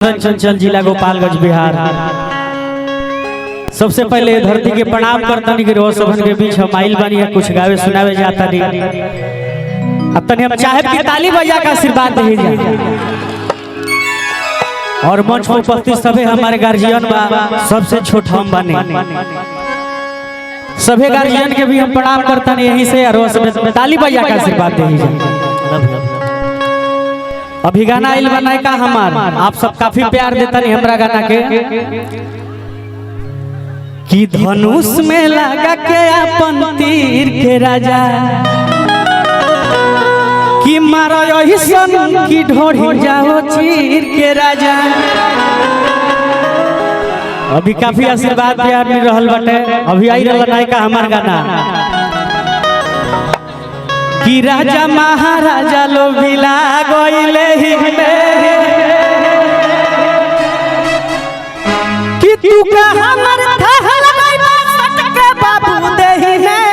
चंचल जिला गोपालगंज बिहार। सबसे पहले धरती के प्रणाम करतनी के रोज सभन के बीच हम आइल बानी कुछ गावे सुनावे जाता नहीं। अब तनी हम चाहे कि ताली बजा का आशीर्वाद दे जाए और मंच पर उपस्थित सभी हमारे गार्जियन बा, सबसे छोट हम बने सभी गार्जियन के भी हम प्रणाम करतनी यहीं से और सब ताली बजा का आशीर्वाद दे जाए। अभी गाना आइल बनाए का हमार आप सब काफी प्यार देता नहीं हमरा गाना के कि धनुष में लगा के अपन तीर के राजा कि मारो यही सन की ढोढ़ी जाओ चीर के राजा। अभी काफी आशीर्वाद प्यार मिल रहल बाटे। अभी आई बनाए का हमार गाना कि राजा महाराजा लो बिला गइले ही कि तू का हमर थहल गइबा सटके बाबू देहि में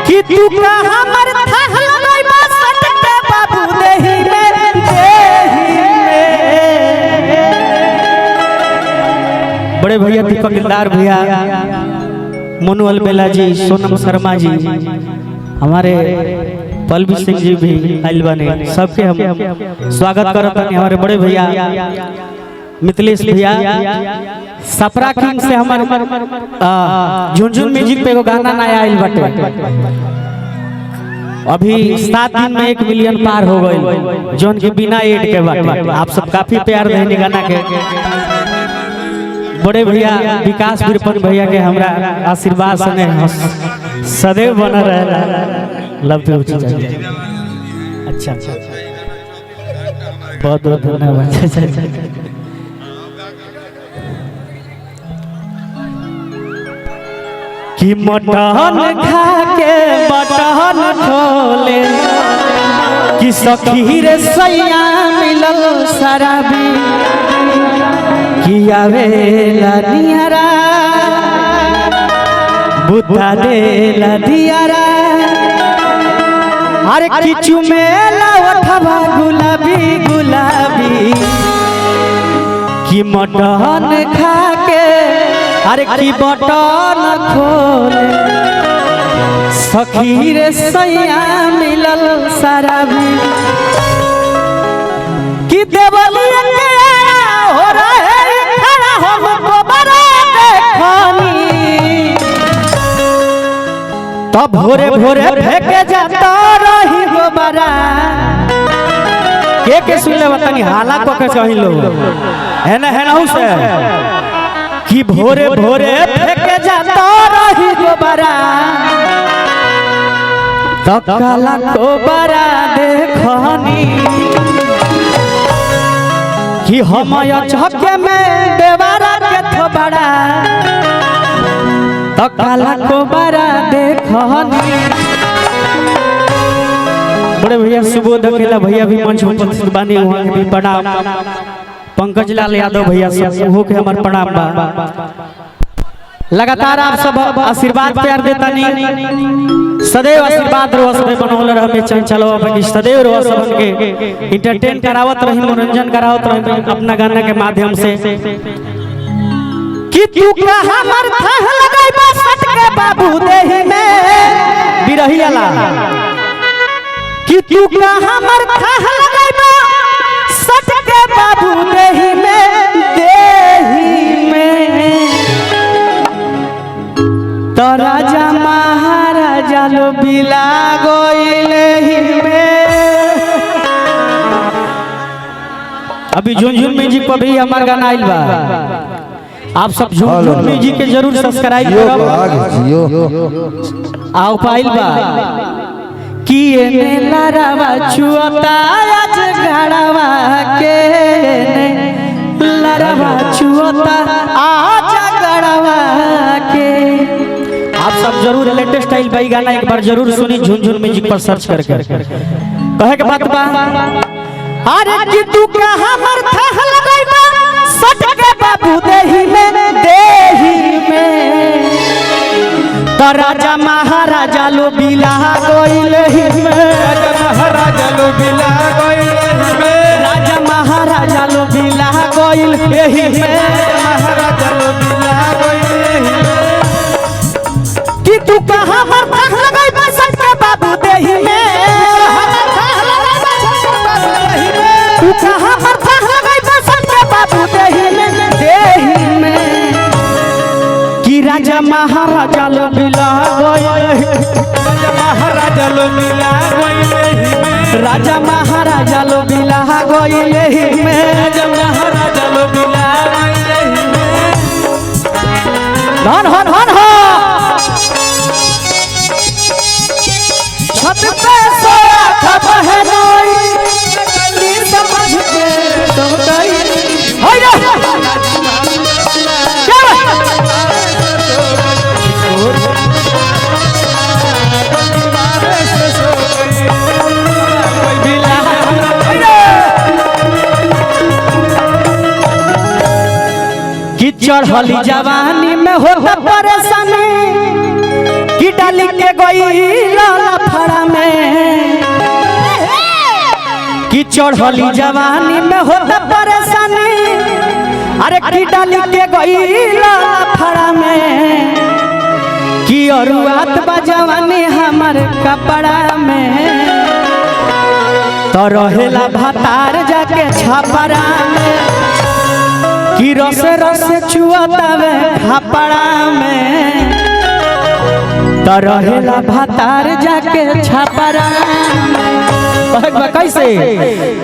कि तू का हमर थहल गइबा सटके बाबू देहि में बड़े भैया दीपक दिलदार भैया, मोनू अलबेला जी, सोनम शर्मा जी, हमारे पलवी सिंह जी भी आइल बने, सबके हम स्वागत करत हनी। हमारे बड़े भैया मिथिलेश भैया सपरा किंग से हमारे झुनझुन म्यूजिक पे एगो गाना नया आइल बाटे। अभी 7 दिन में 1 मिलियन पार हो गइल जोन के बिना एड के बाटे। आप सब काफी प्यार देने गाना के। बड़े भैया विकास विरपन भैया के हमरा आशीर्वाद सने सदैव बना रहे। Love you. अच्छा बहुत बहुत धन्यवाद। कि मटन खा के मटन खोले कि सखी रे सैया मिलल शराबी किया वेला नियारा बुद्धा देला दियारा अरे किचु मेला उठवा गुलाबी गुलाबी कि मटन खा के अरे की बटन खोले सखी रे सैया मिलल शराबी कि देवलिया के हो रहे खड़ा हमको बड़ा देखनी तो भोरे भोरे फेंके जाता रही गोबरा के सुन ले बतानी हाला को के कहि लो है ना से कि भोरे भोरे फेंके जाता रही गोबरा तो काला गोबरा देखनी कि हम झके में देवारा के थोबड़ा तो काला गोबरा देखनी। बड़े भैया सुबोध अकेला भैया भी मंच पर उपस्थित बानी, वहां के भी प्रणाम। पंकज लाल यादव भैया सब हो के हमार प्रणाम बा। लगातार आप सब आशीर्वाद प्यार देता नहीं, सदैव आशीर्वाद रो सब बनौल रहे चंचल बाबा सदैव रो सब के एंटरटेन करावत रही, मनोरंजन करावत रही अपना गाना के माध्यम से। कि तू का हमर थह लगाइबा सटके बाबू देहि में बिरहियाला कि तू का हमर थह लगाइबा सटके बाबू देहि में तो राजा महाराजा लो बिला गइले ही में। अभी झुनझुन म्यूजिक पर भी हमार गाना आइल बा। आप सब झुनझुन म्यूजिक के जरूर सब्सक्राइब करब। आओ पाइल बा कि एने लारावा छुअता आज गड़ावा के लारावा छुअता आज गड़ावा के। आप सब जरूर लेटेस्ट स्टाइल भाई गाना एक बार जरूर सुनी झुनझुन म्यूजिक पर सर्च करके। कहे के बात बा अरे कि तू का हमर थह लगाइबा सटके बाबू देहि में तो राजा महाराजा लो बिला गइले ही में, राजा महाराजा लो बिला गइले ही में। तू कहां पर फहर गई बसंत के बाबू देही में कि राजा महाराजा लो मिला गई महाराजा लो मिला गई राजा महाराजा लो मिला गई यही में राजा महाराजा लो मिला गई धन हन हन हो छत पे सोया था बहनोई समझ के तो गई हो रे कि चढ़ली जवानी में होता परेशानी कि डाली के गई लाला फड़ा में कि चढ़ली जवानी में होता परेशानी अरे कि डाली के गई लाला फड़ा में कि औरुआत बा जवानी हमर कपड़ा में तो रहेला भातार जाके छपरा में कि रसे रसे चुआतावे खपड़ा में तो रहेला भातार जाके छपरा में कैसे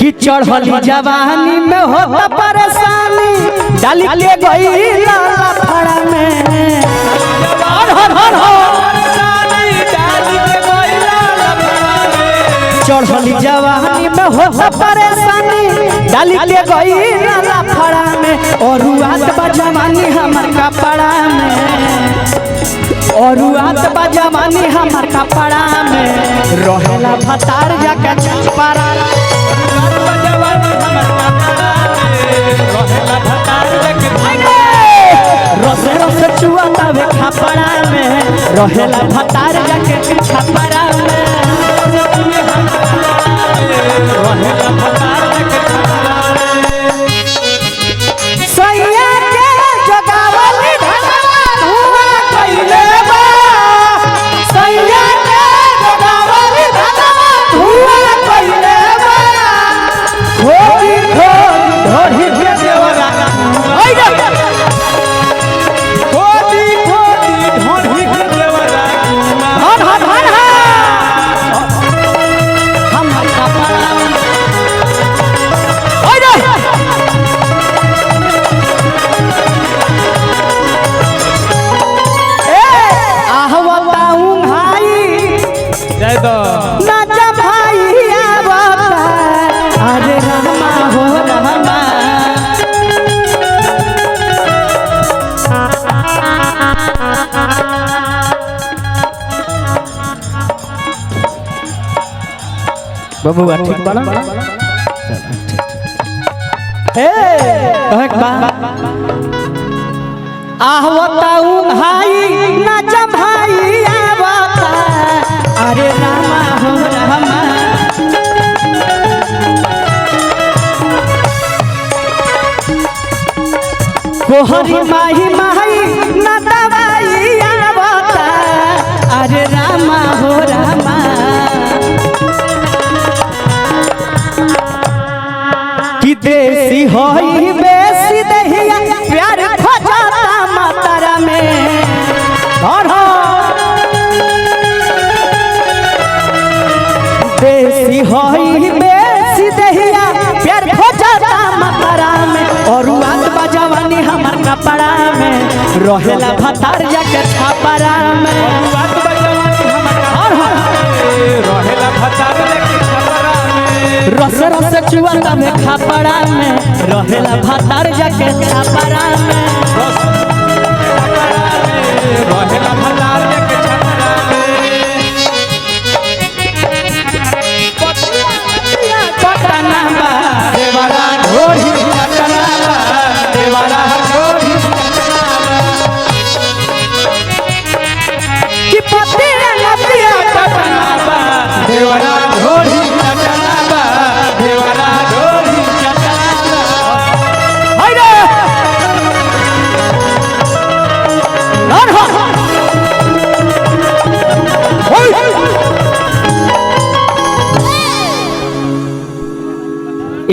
कि चढ़ली जवानी में होता परेशानी डाली के गई लाला फड़ा में चढ़ली जवानी में होता परेशानी डाली के गई लाला फड़ा में और रुआत बा जवानी हमर कपड़ा में और रुआत बा जवानी हमर कपड़ा में रहेला भतार जाके छपरा रसे रसे चुआतावे खपड़ा में रहेला भतार जाके छपरा में सैया के जगावली धनवान हुआ कइले बा सैया के जगावली धनवान हुआ कइले बा खोदी खोदी ढोढ़ी के देवरा ओइ रे खोदी खोदी ढोढ़ी के देवरा हन हन हन हम कपड़ा ओइ रे जय दो नाचा भाई आवता अरे रामा हो रामा बबुआ ठीक बड़ा हे कहक बा आहवता भाई नाचा भाई आवता अरे रामा हो रामा कोहरी माही माही ना दवाई आवता अरे रामा हो रामा कि देसी होई बेसी दहिया प्यार खजाता मातारा में और देसी होई बेसी दहिया प्यार खजाता मातारा में और आत बजवानी हमर कपड़ा में रहेला भतार जाके छपरा में बात बजवानी हमर रहेला भतार जाके छपरा में रस रस चुआता में खपड़ा में रहेला भतार जाके छपरा में रहेला भतार जाके छपरा पटना बा देवरा ढोढ़ी चटना देवरा ढोढ़ी कि पति लतिया चटना देवरा ढोढ़ी चटना देवरा ढोढ़ी चटना हाय रे लड़ हो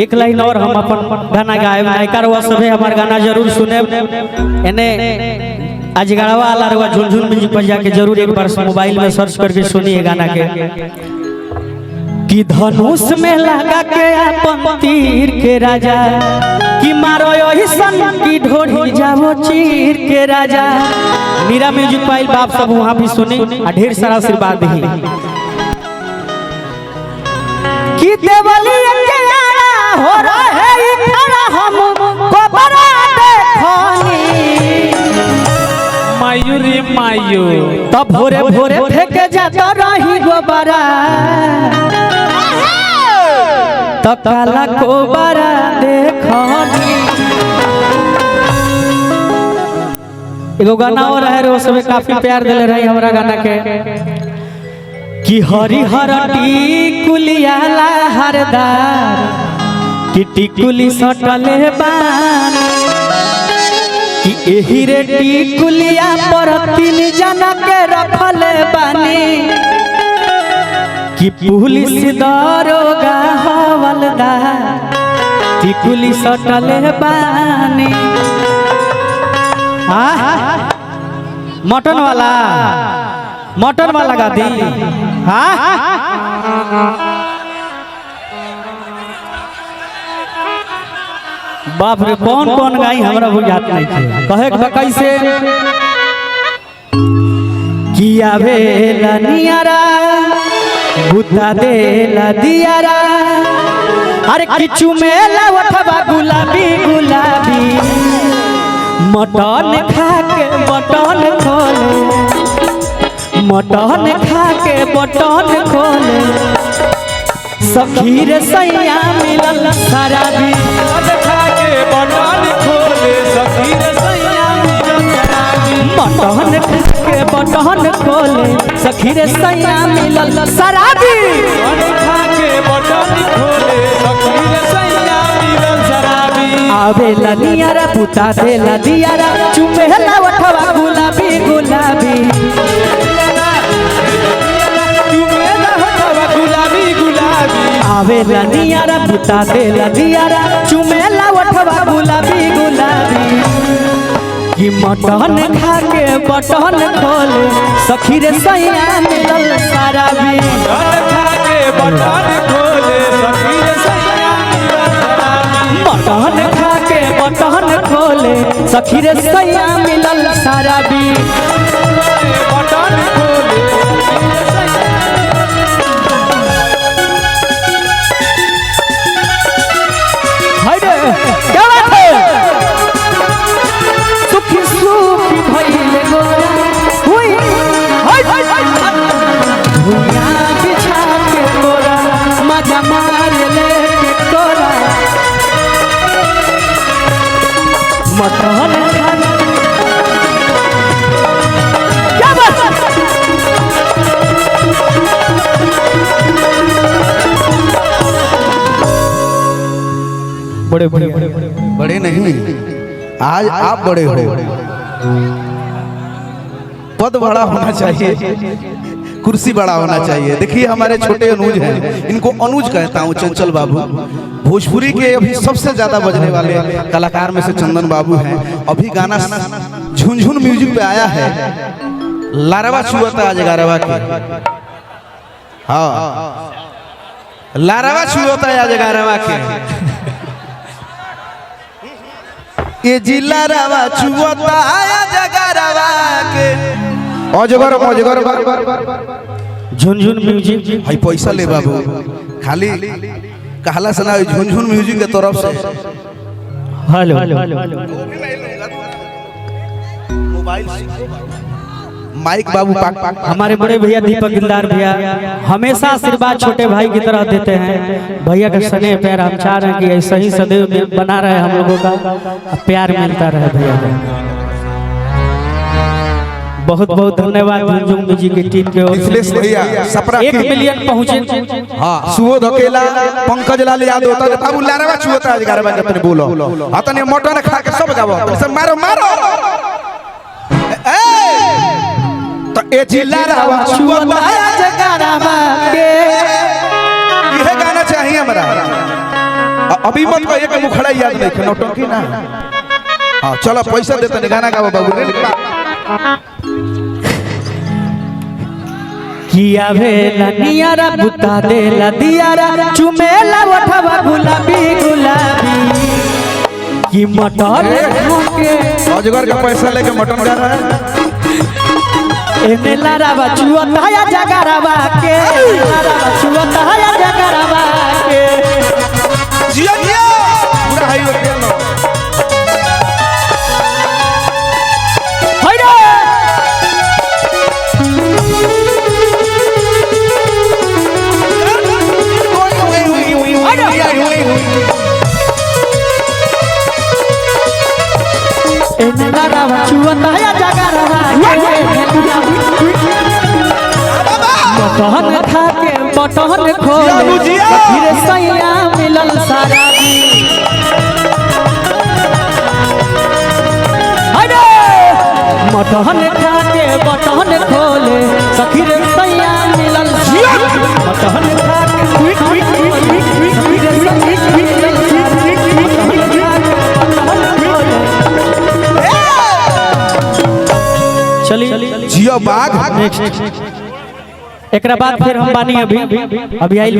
एक लाइन और हम अपन गाना गाए नायकर वह सभे हमार गाना जरूर सुने एने अजगरवा वाला रवा झुनझुन म्यूजिक पर जाके जरूर एक बार मोबाइल में सर्च करके सुनिए गाना के कि धनुष में लगा के अपन तीर के राजा कि मारो ऐसन की ढोढ़ी जाओ चीर के राजा। मीरा म्यूजिक पाइल बाप सब वहाँ भी सुनी और ढेर सारा आशीर्वाद दी कि देवली के आड़ा हो रहे इखरा हम कोबरा देखनी मायूरी मायू तब भोरे भोरे फेंके जाता रही गोबरा तब काला कोबरा देखनी। एगो गाना और है रो सब काफी प्यार दिले रही हमरा गाना के कि हरिहर टिकुलिया हरदार कि टिकुली सटले बान कि एही रे टिकुलिया पर 3 जना के रखले बानी कि पुलिस दरोगा हवलदार टिकुली सटले बानी। मटन वाला गा दी। बाप रे कौन कौन गाई हमरा बुझात नहीं थे कहे कैसे किया भेला नियारा बुता देला दियारा अरे किचु मेला उठबा गुलाबी गुलाबी मटन खा के बटन खोले मटन खा के बटन खोले सखी रे सैया मिलल शराबी खा के बटन खोले सखी रे सैया मिलल शराबी मटन खा के बटन खोले सखी रे सैया मिलल शराबी खा के बटन खोले सखी रे सैया मिलल शराबी आवेला नियारा पुता देला दियारा चुमेला उठवा गुलाबी गुलाबी आवेला नियारा पुता देला दियारा चुमेला उठवा गुलाबी गुलाबी कि मटन खा के बटन खोले सखी रे सैया मिलल शराबी खा के बटन खोले सखी रे सैया मिलल शराबी मटन खा के बटन खोले सखी रे सैया मिलल शराबी बटन खोले क्या बात है सुखी सुखी भइले गोरा हुई भुइया बिछा के गोरा मजा मार ले के गोरा मटन खाना क्या बात बड़े बड़े बड़े नहीं आज आप बड़े हो पद बड़ा होना चाहिए कुर्सी बड़ा होना चाहिए। देखिए हमारे छोटे अनुज हैं इनको अनुज कहता हूँ चंचल बाबू भोजपुरी के अभी सबसे ज्यादा बजने वाले कलाकार में से चंदन बाबू हैं। अभी गाना झुनझुन म्यूजिक पे आया है लारवा छुअता आज गारवा के हाँ लारवा छुअता आज गारवा के ये जिला रवा छुअता आया जगरवा के अजगर अजगर झुनझुन म्यूजिक भाई पैसा ले बाबू खाली कहला सुना झुनझुन म्यूजिक के तरफ से हेलो मोबाइल माइक बाबू पाक पाक हमारे बड़े भैया दीपक दिलदार भैया हमेशा आशीर्वाद छोटे भाई की तरह देते हैं। भैया का स्नेह प्यार हम चाह रहे हैं कि ऐसा ही सदैव बना रहे हम लोगों का प्यार मिलता रहे भैया का। बहुत बहुत धन्यवाद झुनझुन म्यूजिक की टीम के ओर मिथिलेश भैया सपरा 1 मिलियन पहुंचे। हां सुबोध अकेला पंकज लाल यादव तो बाबू लारवा छुअता आज गारवा के तने बोलो आ तने मटन खा के सब गावो सब मारो मारो तो ए जिला रवा छुअता आज गारवा के यह गाना चाहिए हमरा अभी मत कहिए कि मुखड़ा याद नहीं है, नौटंकी ना। हाँ चलो पैसा देते नहीं, गाना गाओ बाबू रे। किया भेला नियारा बुता देला दियारा चुमेला उठवा गुलाबी गुलाबी कि मटन के अजगर का पैसा लेके मटन खा रहा है। एने लारावा चुअता या जगरावा के, लारावा चुअता या जगरावा के। जिया जिया पूरा हाई हो गया। हाय रे एने लारावा चुअता या जगरावा के। बटन खा के बटन खोले फिर सैया मिलल सारा दी। अरे मटन खा के बटन खोले सखी रे सैया मिलल मटन खा के चलिए जिया बाघ। नेक्स्ट एकरा बाद फिर हम बानी अभी आई